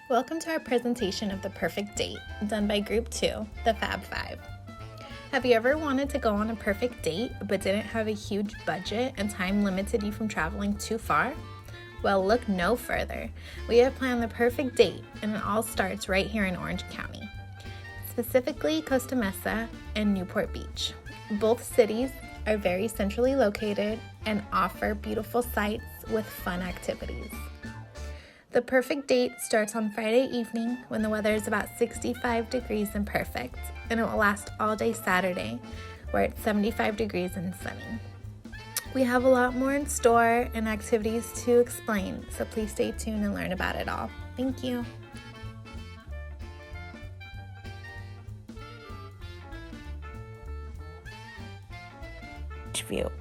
Welcome to our presentation of The Perfect Date, done by Group 2, the Fab Five. Have you ever wanted to go on a perfect date but didn't have a huge budget and time limited you from traveling too far? Well, look no further. We have planned the perfect date, and it all starts right here in Orange County, specifically Costa Mesa and Newport Beach. Both cities are very centrally located and offer beautiful sights with fun activities. The perfect date starts on Friday evening when the weather is about 65 degrees and perfect, and it will last all day Saturday, where it's 75 degrees and sunny. We have a lot more in store and activities to explain, so please stay tuned and learn about it all. Thank you. View.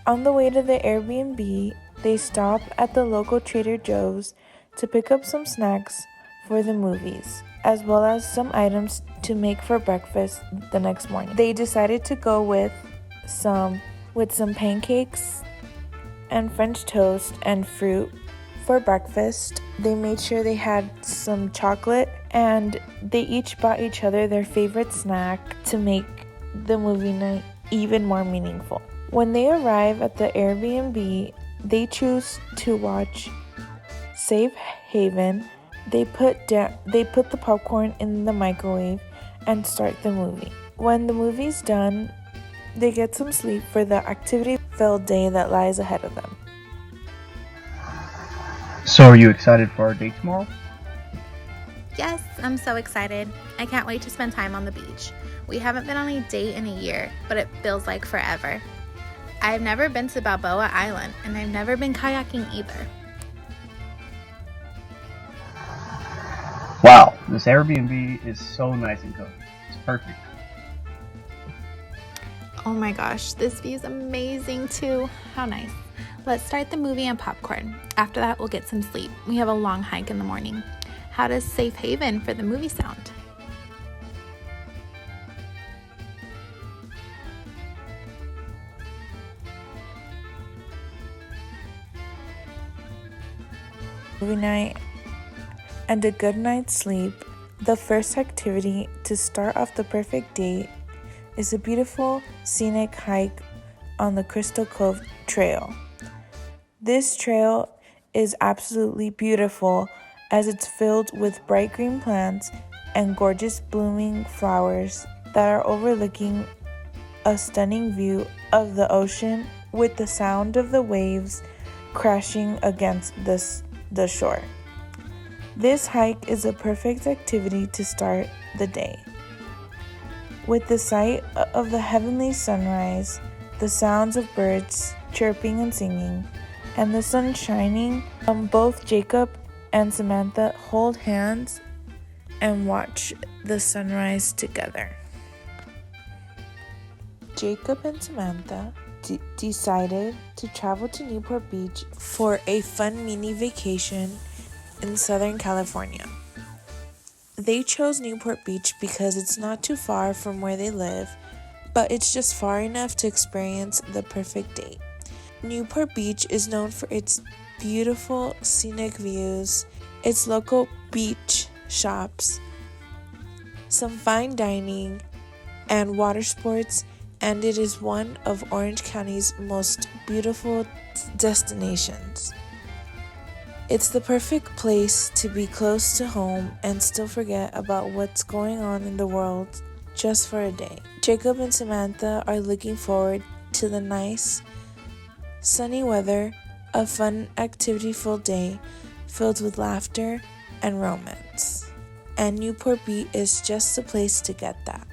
On the way to the Airbnb, they stop at the local Trader Joe's to pick up some snacks for the movies, as well as some items to make for breakfast the next morning. They decided to go with some pancakes and French toast and fruit for breakfast. They made sure they had some chocolate, and they each bought each other their favorite snack to make the movie night even more meaningful. When they arrive at the Airbnb, they choose to watch Safe Haven. They put the popcorn in the microwave and start the movie. When the movie's done, they get some sleep for the activity-filled day that lies ahead of them. So are you excited for our date tomorrow? Yes, I'm so excited. I can't wait to spend time on the beach. We haven't been on a date in a year, but it feels like forever. I've never been to Balboa Island, and I've never been kayaking either. Wow, this Airbnb is so nice and cozy. It's perfect. Oh my gosh, this view is amazing too. How nice. Let's start the movie and popcorn. After that, we'll get some sleep. We have a long hike in the morning. How does Safe Haven for the movie sound? Movie night and a good night's sleep. The first activity to start off the perfect date is a beautiful scenic hike on the Crystal Cove Trail. This trail is absolutely beautiful as it's filled with bright green plants and gorgeous blooming flowers that are overlooking a stunning view of the ocean with the sound of the waves crashing against the shore. This hike is a perfect activity to start the day. With the sight of the heavenly sunrise, the sounds of birds chirping and singing, and the sun shining, both Jacob and Samantha hold hands and watch the sunrise together. Jacob and Samantha decided to travel to Newport Beach for a fun mini vacation in Southern California. They chose Newport Beach because it's not too far from where they live, but it's just far enough to experience the perfect date. Newport Beach is known for its beautiful scenic views, its local beach shops, some fine dining, and water sports, and it is one of Orange County's most beautiful destinations. It's the perfect place to be close to home and still forget about what's going on in the world just for a day. Jacob and Samantha are looking forward to the nice, sunny weather, a fun activity-filled day filled with laughter and romance. And Newport Beach is just the place to get that.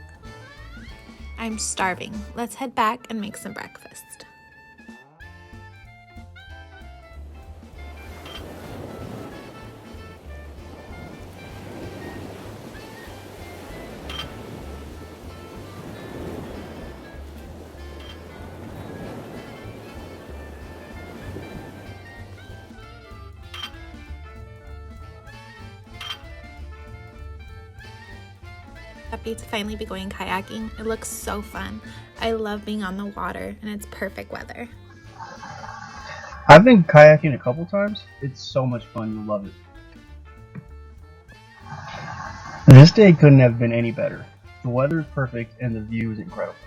I'm starving. Let's head back and make some breakfast. Happy to finally be going kayaking. It looks so fun. I love being on the water, and it's perfect weather. I've been kayaking a couple times. It's so much fun. You'll love it. This day couldn't have been any better. The weather is perfect and the view is incredible.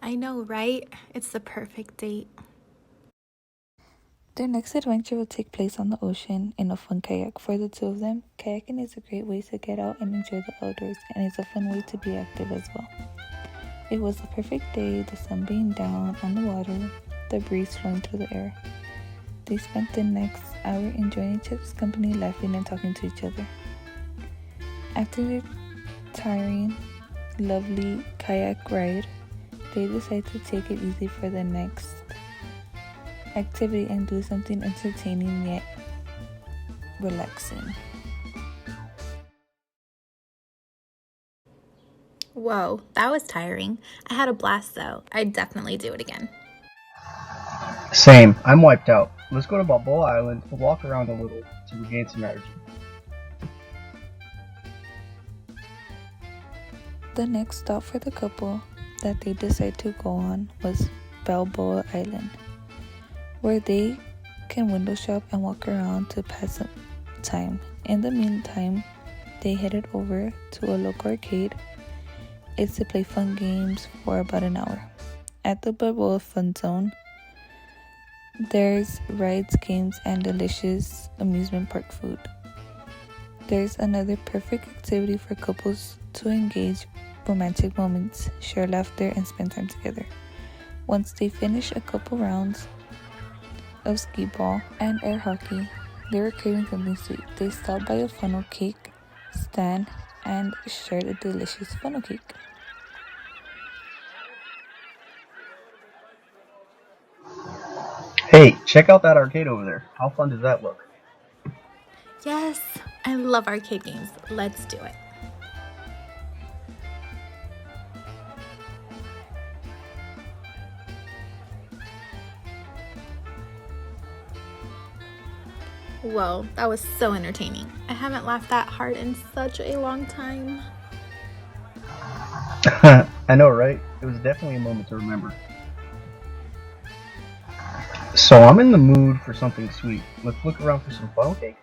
I know, right? It's the perfect date. Their next adventure will take place on the ocean in a fun kayak. For the two of them, kayaking is a great way to get out and enjoy the outdoors, and it's a fun way to be active as well. It was the perfect day, the sun being down on the water, the breeze flowing through the air. They spent the next hour enjoying each other's company, laughing and talking to each other. After their tiring, lovely kayak ride, they decided to take it easy for the next activity and do something entertaining yet relaxing. Whoa, that was tiring. I had a blast though. I'd definitely do it again. Same, I'm wiped out. Let's go to Balboa Island and walk around a little to regain some energy. The next stop for the couple that they decided to go on was Balboa Island, where they can window shop and walk around to pass some time. In the meantime, they headed over to a local arcade. It's to play fun games for about an hour. At the Balboa Fun Zone, there's rides, games, and delicious amusement park food. There's another perfect activity for couples to engage romantic moments, share laughter, and spend time together. Once they finish a couple rounds of skee ball and air hockey, they were craving something sweet. They stopped by a funnel cake stand and shared a delicious funnel cake. Hey, check out that arcade over there. How fun does that look? Yes, I love arcade games. Let's do it. Whoa, that was so entertaining. I haven't laughed that hard in such a long time. I know, right? It was definitely a moment to remember. So I'm in the mood for something sweet. Let's look around for some funnel cake.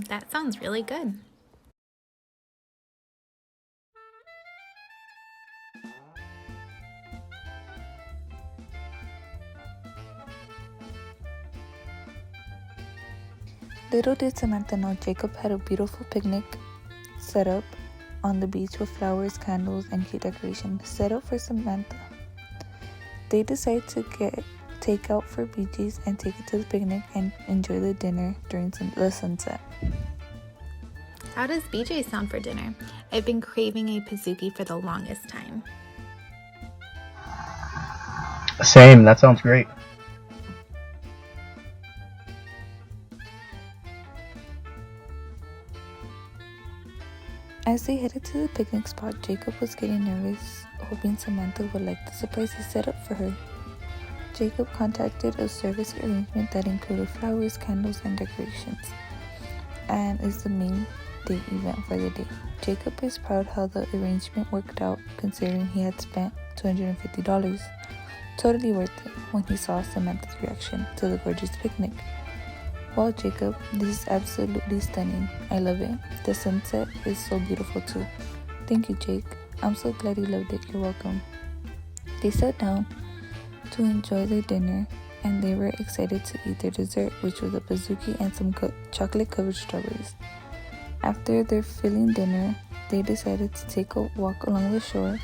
That sounds really good. Little did Samantha know Jacob had a beautiful picnic set up on the beach with flowers, candles, and cute decorations set up for Samantha. They decided to get takeout for BJ's and take it to the picnic and enjoy the dinner during the sunset. How does BJ sound for dinner? I've been craving a pizookie for the longest time. Same, that sounds great. As they headed to the picnic spot, Jacob was getting nervous, hoping Samantha would like the surprise he set up for her. Jacob contacted a service arrangement that included flowers, candles, and decorations, and is the main date event for the day. Jacob is proud how the arrangement worked out, considering he had spent $250. Totally worth it when he saw Samantha's reaction to the gorgeous picnic. Wow, Jacob, this is absolutely stunning. I love it. The sunset is so beautiful too. Thank you, Jake. I'm so glad you loved it. You're welcome. They sat down to enjoy their dinner, and they were excited to eat their dessert, which was a pizookie and some chocolate-covered strawberries. After their filling dinner, they decided to take a walk along the shore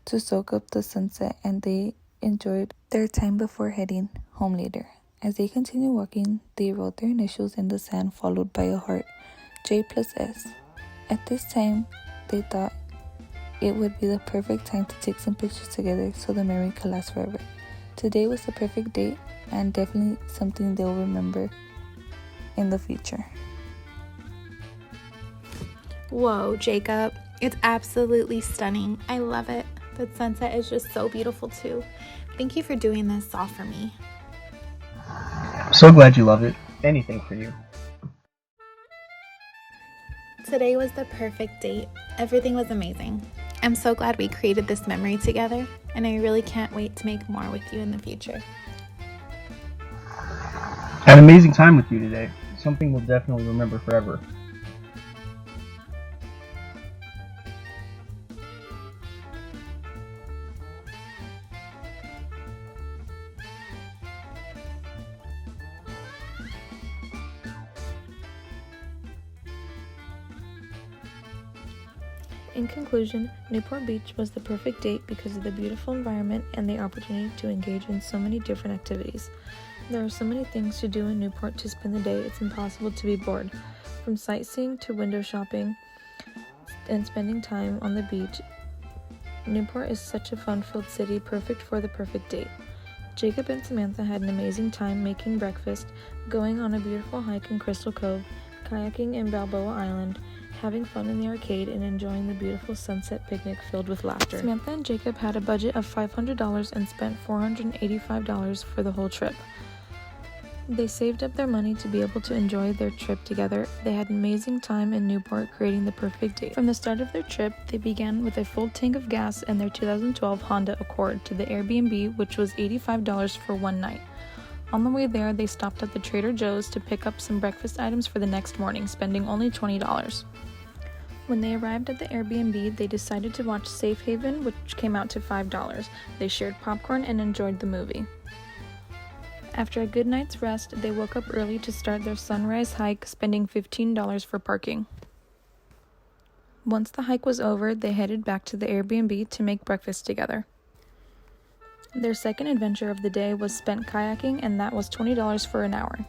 to soak up the sunset, and they enjoyed their time before heading home later. As they continued walking, they wrote their initials in the sand, followed by a heart, J+S. At this time, they thought it would be the perfect time to take some pictures together so the memory could last forever. Today was the perfect date and definitely something they'll remember in the future. Whoa, Jacob, it's absolutely stunning. I love it. The sunset is just so beautiful too. Thank you for doing this all for me. I'm so glad you love it. Anything for you. Today was the perfect date. Everything was amazing. I'm so glad we created this memory together, and I really can't wait to make more with you in the future. I had an amazing time with you today. something we'll definitely remember forever. In conclusion, Newport Beach was the perfect date because of the beautiful environment and the opportunity to engage in so many different activities. There are so many things to do in Newport to spend the day, it's impossible to be bored. From sightseeing to window shopping and spending time on the beach, Newport is such a fun-filled city, perfect for the perfect date. Jacob and Samantha had an amazing time making breakfast, going on a beautiful hike in Crystal Cove, kayaking in Balboa Island, having fun in the arcade, and enjoying the beautiful sunset picnic filled with laughter. Samantha and Jacob had a budget of $500 and spent $485 for the whole trip. They saved up their money to be able to enjoy their trip together. They had an amazing time in Newport, creating the perfect date. From the start of their trip, they began with a full tank of gas and their 2012 Honda Accord to the Airbnb, which was $85 for one night. On the way there, they stopped at the Trader Joe's to pick up some breakfast items for the next morning, spending only $20. When they arrived at the Airbnb, they decided to watch Safe Haven, which came out to $5. They shared popcorn and enjoyed the movie. After a good night's rest, they woke up early to start their sunrise hike, spending $15 for parking. Once the hike was over, they headed back to the Airbnb to make breakfast together. Their second adventure of the day was spent kayaking, and that was $20 for an hour.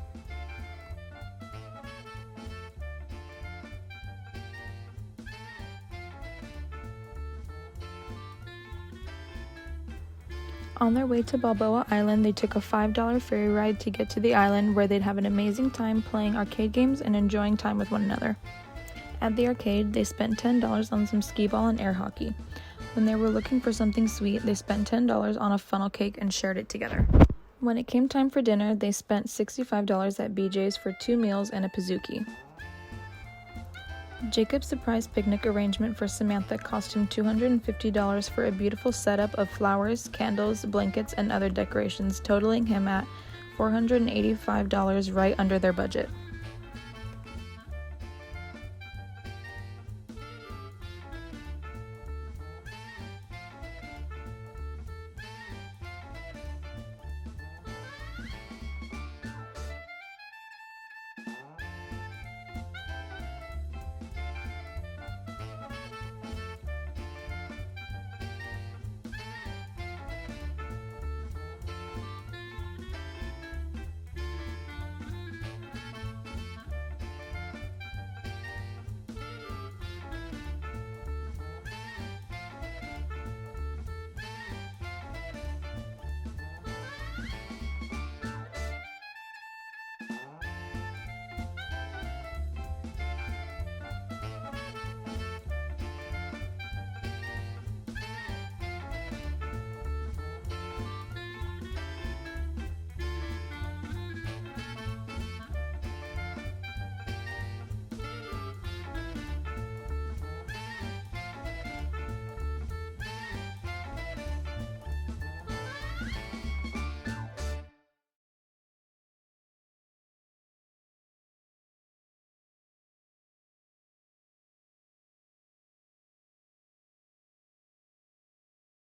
On their way to Balboa Island, they took a $5 ferry ride to get to the island, where they'd have an amazing time playing arcade games and enjoying time with one another. At the arcade, they spent $10 on some skee ball and air hockey. When they were looking for something sweet, they spent $10 on a funnel cake and shared it together. When it came time for dinner, they spent $65 at BJ's for 2 meals and a Pizookie. Jacob's surprise picnic arrangement for Samantha cost him $250 for a beautiful setup of flowers, candles, blankets, and other decorations, totaling him at $485, right under their budget.